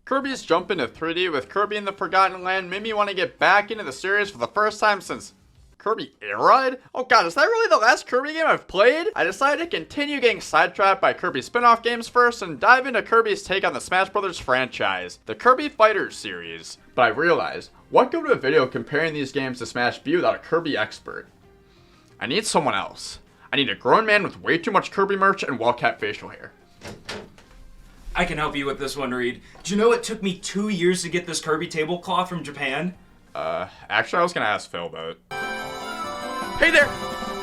Kirby's jump into 3D with Kirby in the Forgotten Land made me want to get back into the series for the first time since Kirby Air Ride? Oh god, is that really the last Kirby game I've played? I decided to continue getting sidetracked by Kirby spin-off games first and dive into Kirby's take on the Smash Bros. Franchise, the Kirby Fighters series. But I realized, what good would a video comparing these games to Smash be without a Kirby expert? I need someone else. I need a grown man with way too much Kirby merch and well-kept facial hair. I can help you with this one, Reed. Do you know it took me 2 years to get this Kirby tablecloth from Japan? Actually I was gonna ask Failboat. Hey there!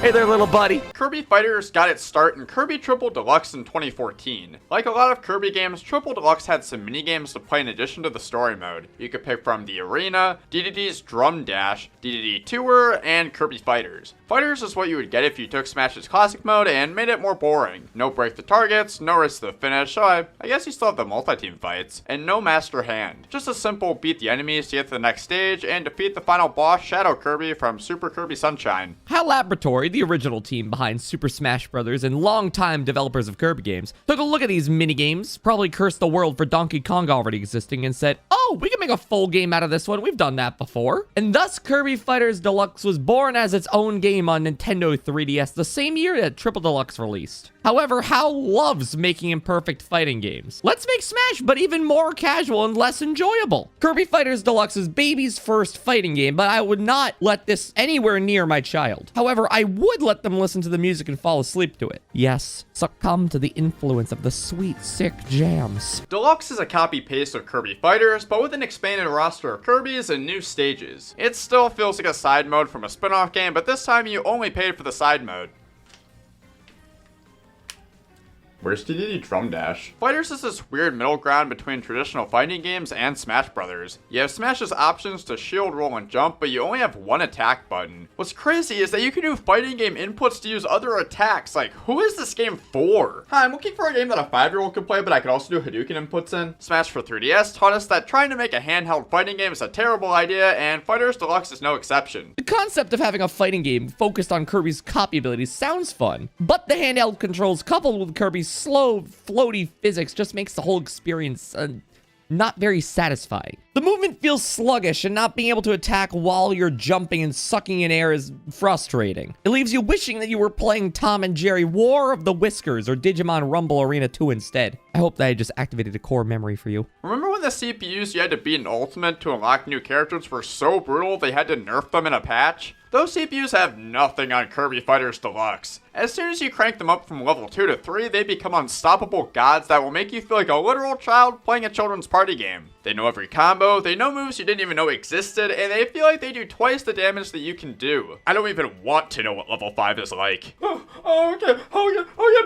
Hey there, little buddy. Kirby Fighters got its start in Kirby Triple Deluxe in 2014. Like a lot of Kirby games, Triple Deluxe had some mini-games to play in addition to the story mode. You could pick from the Arena, DDD's Drum Dash, DDD Tour, and Kirby Fighters. Fighters is what you would get if you took Smash's classic mode and made it more boring. No break the targets, no risk to the finish, so I guess you still have the multi-team fights, and no master hand. Just a simple beat the enemies to get to the next stage and defeat the final boss, Shadow Kirby from Super Kirby Sunshine. HAL Laboratory, the original team behind Super Smash Bros. And longtime developers of Kirby games, took a look at these minigames, probably cursed the world for Donkey Kong already existing, and said, oh, we can make a full game out of this one, we've done that before. And thus Kirby Fighters Deluxe was born as its own game on Nintendo 3DS the same year that Triple Deluxe released. However, HAL loves making imperfect fighting games. Let's make Smash, but even more casual and less enjoyable. Kirby Fighters Deluxe is baby's first fighting game, but I would not let this anywhere near my child. However, I would let them listen to the music and fall asleep to it. Yes, succumb to the influence of the sweet, sick jams. Deluxe is a copy-paste of Kirby Fighters, but with an expanded roster of Kirbys and new stages. It still feels like a side mode from a spin-off game, but this time you only paid for the side mode. Where's DDD Drum Dash? Fighters is this weird middle ground between traditional fighting games and Smash Bros. You have Smash's options to shield, roll, and jump, but you only have one attack button. What's crazy is that you can do fighting game inputs to use other attacks. Like, who is this game for? Hi, I'm looking for a game that a 5-year-old could play, but I could also do Hadouken inputs in. Smash for 3DS taught us that trying to make a handheld fighting game is a terrible idea, and Fighters Deluxe is no exception. The concept of having a fighting game focused on Kirby's copy abilities sounds fun, but the handheld controls coupled with Kirby's slow, floaty physics just makes the whole experience not very satisfying. The movement feels sluggish, and not being able to attack while you're jumping and sucking in air is frustrating. It leaves you wishing that you were playing Tom and Jerry War of the Whiskers or Digimon Rumble Arena 2 instead. I hope that I just activated a core memory for you. Remember when the CPUs you had to beat in Ultimate to unlock new characters were so brutal they had to nerf them in a patch? Those CPUs have nothing on Kirby Fighters Deluxe. As soon as you crank them up from level 2 to 3, they become unstoppable gods that will make you feel like a literal child playing a children's party game. They know every combo, they know moves you didn't even know existed, and they feel like they do twice the damage that you can do. I don't even want to know what level 5 is like. Okay,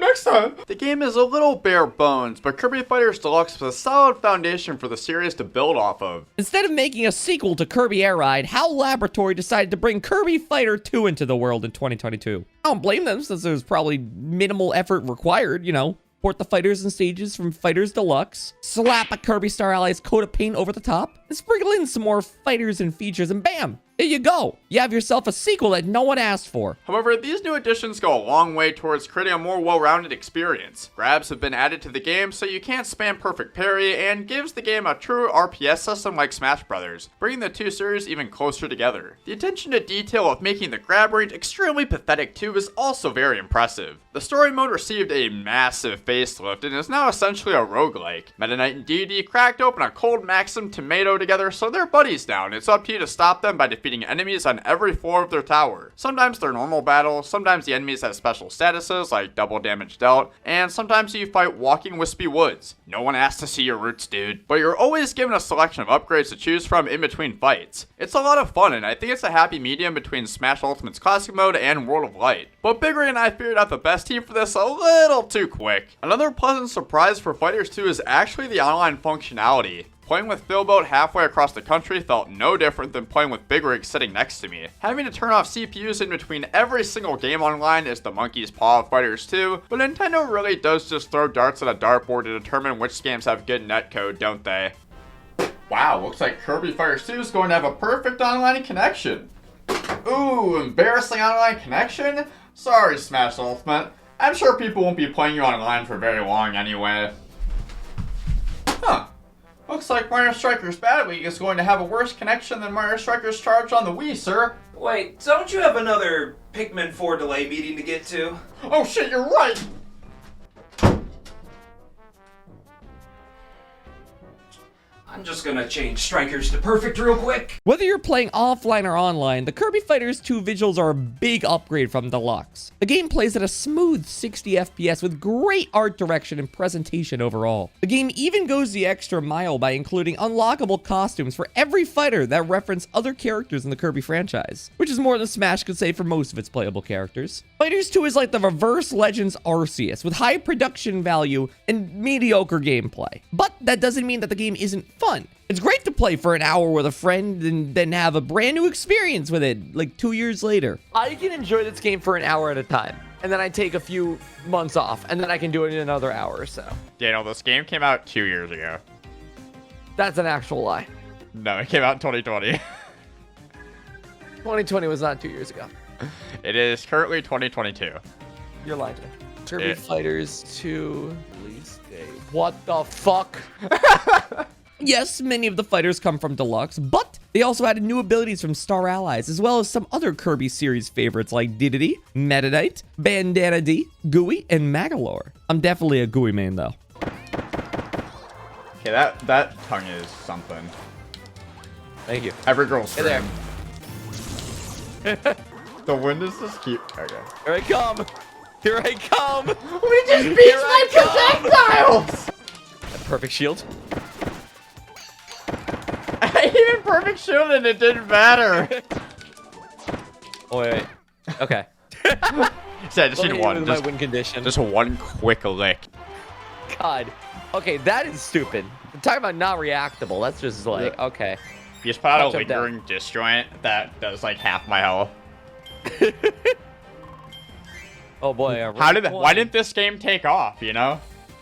next time. The game is a little bare bones, but Kirby Fighters Deluxe was a solid foundation for the series to build off of. Instead of making a sequel to Kirby Air Ride, HAL Laboratory decided to bring Kirby Fighter 2 into the world in 2022. I don't blame them, since there's probably minimal effort required, you know. Port the fighters and stages from Fighters Deluxe, slap a Kirby Star Allies coat of paint over the top, and sprinkle in some more fighters and features, and bam! There you go. You have yourself a sequel that no one asked for. However, these new additions go a long way towards creating a more well-rounded experience. Grabs have been added to the game so you can't spam perfect parry, and gives the game a true RPS system like Smash Bros., bringing the two series even closer together. The attention to detail of making the grab range extremely pathetic too is also very impressive. The story mode received a massive facelift and is now essentially a roguelike. Meta Knight and DD cracked open a cold Maxim tomato together, so they're buddies now, and it's up to you to stop them by defeating enemies on every floor of their tower. Sometimes they're normal battles, sometimes the enemies have special statuses like double damage dealt, and sometimes you fight walking wispy woods. No one asked to see your roots, dude. But you're always given a selection of upgrades to choose from in between fights. It's a lot of fun, and I think it's a happy medium between Smash Ultimate's classic mode and World of Light. But Big Ray and I figured out the best team for this a little too quick. Another pleasant surprise for Fighters 2 is actually the online functionality. Playing with Failboat halfway across the country felt no different than playing with Big Rig sitting next to me. Having to turn off CPUs in between every single game online is the monkey's paw of Fighters 2, but Nintendo really does just throw darts at a dartboard to determine which games have good netcode, don't they? Wow, looks like Kirby Fighters 2 is going to have a perfect online connection. Ooh, embarrassing online connection? Sorry, Smash Ultimate. I'm sure people won't be playing you online for very long anyway. Huh. Looks Looks like Mario Strikers Bad League is going to have a worse connection than Mario Strikers Charge on the Wii, sir. Wait, don't you have another Pikmin 4 delay meeting to get to? Oh shit, you're right! I'm just gonna change Strikers to Perfect real quick. Whether you're playing offline or online, the Kirby Fighters 2 visuals are a big upgrade from Deluxe. The game plays at a smooth 60 FPS with great art direction and presentation overall. The game even goes the extra mile by including unlockable costumes for every fighter that reference other characters in the Kirby franchise, which is more than Smash could say for most of its playable characters. Fighters 2 is like the reverse Legends Arceus, with high production value and mediocre gameplay. But that doesn't mean that the game isn't fun. It's great to play for an hour with a friend and then have a brand new experience with it, like 2 years later. I can enjoy this game for an hour at a time, and then I take a few months off, and then I can do it in another hour or so. Daniel, this game came out 2 years ago. That's an actual lie. No, it came out in 2020. 2020 was not 2 years ago. It is currently 2022. You're lying to me. Kirby Fighters 2 release date. What the fuck? Yes, many of the fighters come from Deluxe, but they also added new abilities from Star Allies, as well as some other Kirby series favorites like Diddy, Meta Knight, Bandana D, Gooey, and Magalore. I'm definitely a Gooey main, though. Okay, that tongue is something. Thank you. Every girl's Hey there. The wind is just cute. Okay. Here I come. Here I come. We just beat my projectiles! Perfect shield. I even perfect shield and it didn't matter. Oh, wait. Okay. So I just need one. My win condition. Just one quick lick. God. Okay, that is stupid. Talking about not reactable. That's just like, okay. You just put out a Punch him down. lingering disjoint that does like half my health. Oh boy. Why didn't this game take off, you know?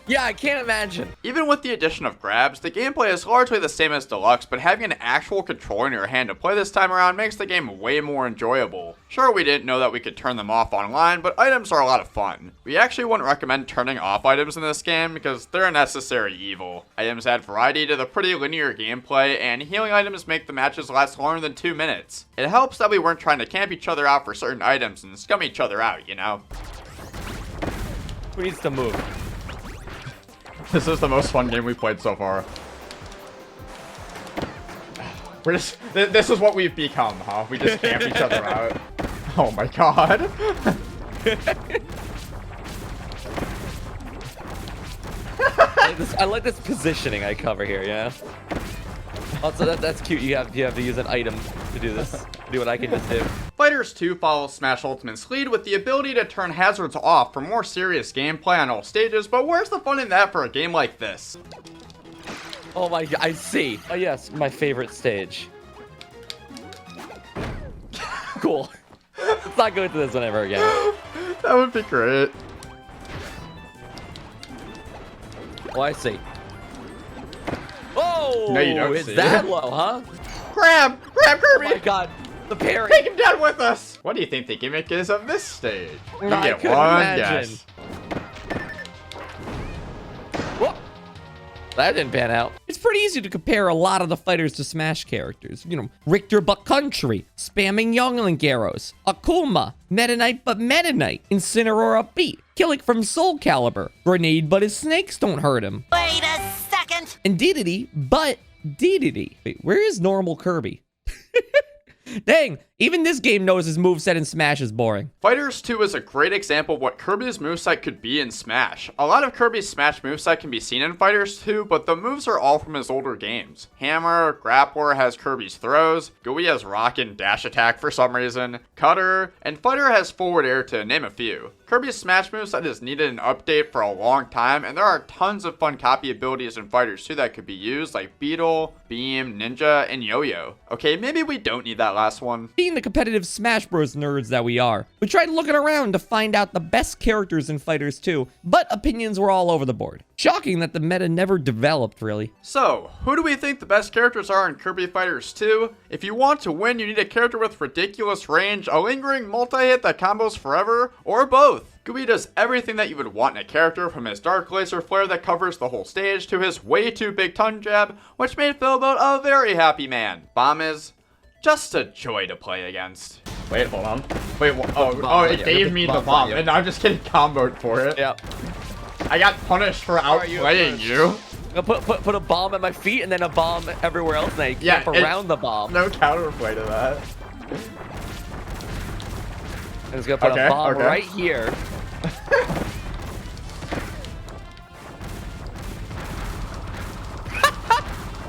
Yeah, I can't imagine. Even with the addition of grabs, the gameplay is largely the same as Deluxe, but having an actual controller in your hand to play this time around makes the game way more enjoyable. Sure, we didn't know that we could turn them off online, but items are a lot of fun. We actually wouldn't recommend turning off items in this game because they're a necessary evil. Items add variety to the pretty linear gameplay, and healing items make the matches last longer than 2 minutes. It helps that we weren't trying to camp each other out for certain items and scum each other out, you know? Who needs to move? This is the most fun game we've played so far. This is what we've become, huh? We just camp each other out. Oh my god. I like this positioning I cover here, yeah? Also, that's cute. You have to use an item to do this. Do what I can just do. Fighters 2 follows Smash Ultimate's lead with the ability to turn hazards off for more serious gameplay on all stages, but where's the fun in that for a game like this? Oh my god, I see. Oh yes, my favorite stage. Cool. Let's not go into this one ever again. That would be great. Oh, I see. Oh, No, you don't it's see. that low, huh? Grab Kirby! Oh my god, the parry. Take him down with us! What do you think the gimmick is of this stage? You I get couldn't one imagine. guess. Whoa. That didn't pan out. It's pretty easy to compare a lot of the fighters to Smash characters. You know, Richter but Country, spamming Young Link arrows, Akuma, Meta Knight but Meta Knight, Incineroar Beat, Killick from Soul Calibur, Grenade but his snakes don't hurt him. Wait a second. And Dedede but Dedede. Wait, where is normal Kirby? Dang, even this game knows his moveset in Smash is boring. Fighters 2 is a great example of what Kirby's moveset could be in Smash. A lot of Kirby's Smash moveset can be seen in Fighters 2, but the moves are all from his older games. Hammer, Grappler has Kirby's throws, Gooey has Rock and Dash Attack for some reason, Cutter, and Fighter has Forward Air to name a few. Kirby's Smash moveset has needed an update for a long time, and there are tons of fun copy abilities in Fighters 2 that could be used, like Beetle, Beam, Ninja, and Yo-Yo. Okay, maybe we don't need that last one. The being the competitive Smash Bros. Nerds that we are, we tried looking around to find out the best characters in Fighters 2, but opinions were all over the board. Shocking that the meta never developed, really. So, who do we think the best characters are in Kirby Fighters 2? If you want to win, you need a character with ridiculous range, a lingering multi-hit that combos forever, or both. Kirby does everything that you would want in a character, from his dark laser flare that covers the whole stage to his way too big tongue jab, which made Failboat a very happy man. Bomb is just a joy to play against. Wait, hold on. Wait, it gave me the bomb, and I'm just getting comboed for it. Yeah. I got punished for outplaying you. Put a bomb at my feet and then a bomb everywhere else, and I camp around the bomb. No counterplay to that. I'm just gonna put a bomb right here.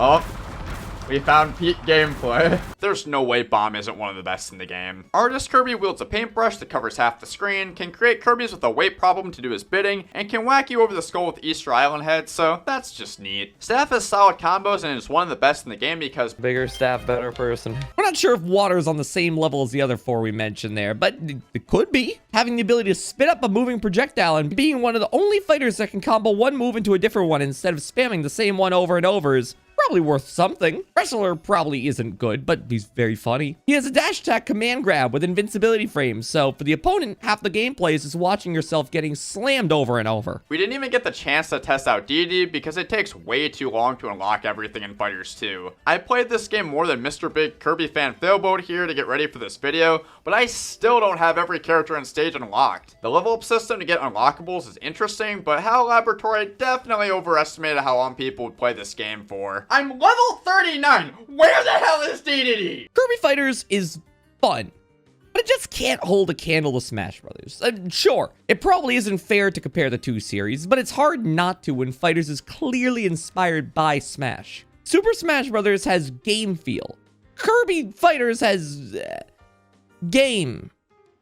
Oh, we found peak gameplay. There's no way Bomb isn't one of the best in the game. Artist Kirby wields a paintbrush that covers half the screen, can create Kirbys with a weight problem to do his bidding, and can whack you over the skull with Easter Island heads, so that's just neat. Staff has solid combos and is one of the best in the game because bigger staff, better person. We're not sure if Water's on the same level as the other four we mentioned there, but it could be. Having the ability to spit up a moving projectile and being one of the only fighters that can combo one move into a different one instead of spamming the same one over and over is probably worth something. Wrestler probably isn't good, but he's very funny. He has a dash attack command grab with invincibility frames, so for the opponent, half the gameplay is just watching yourself getting slammed over and over. we didn't even get the chance to test out DD because it takes way too long to unlock everything in Fighters 2. I played this game more than Mr. Big Kirby fan Failboat here to get ready for this video, but I still don't have every character and stage unlocked. The level up system to get unlockables is interesting, but HAL Laboratory definitely overestimated how long people would play this game for. I'm level 39! Where the hell is DDD? Kirby Fighters is fun, but it just can't hold a candle to Smash Brothers. Sure, it probably isn't fair to compare the two series, but it's hard not to when Fighters is clearly inspired by Smash. Super Smash Brothers has game feel. Kirby Fighters has game.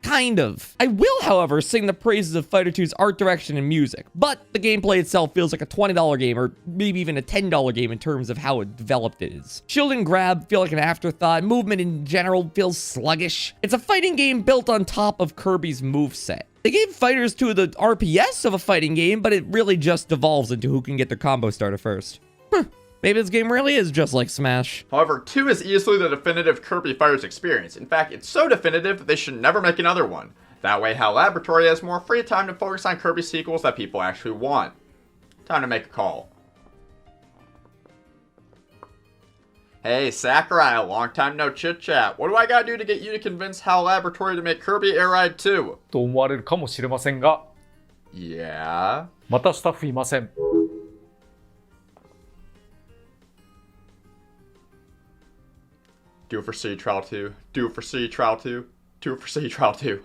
Kind of. I will, however, sing the praises of Fighter 2's art direction and music, but the gameplay itself feels like a $20 game or maybe even a $10 game in terms of how developed it is. Shield and grab feel like an afterthought, movement in general feels sluggish. It's a fighting game built on top of Kirby's moveset. They gave Fighters 2 the RPS of a fighting game, but it really just devolves into who can get their combo starter first. Maybe this game really is just like Smash. However, 2 is easily the definitive Kirby Fighters experience. In fact, it's so definitive that they should never make another one. That way, HAL Laboratory has more free time to focus on Kirby sequels that people actually want. Time to make a call. Hey, Sakurai, long time no chit-chat. What do I gotta do to get you to convince HAL Laboratory to make Kirby Air Ride 2? と思われるかもしれませんが、 Yeah? またスタッフいません。Do it for C Trial 2. Do it for C Trial 2. Do it for C Trial 2.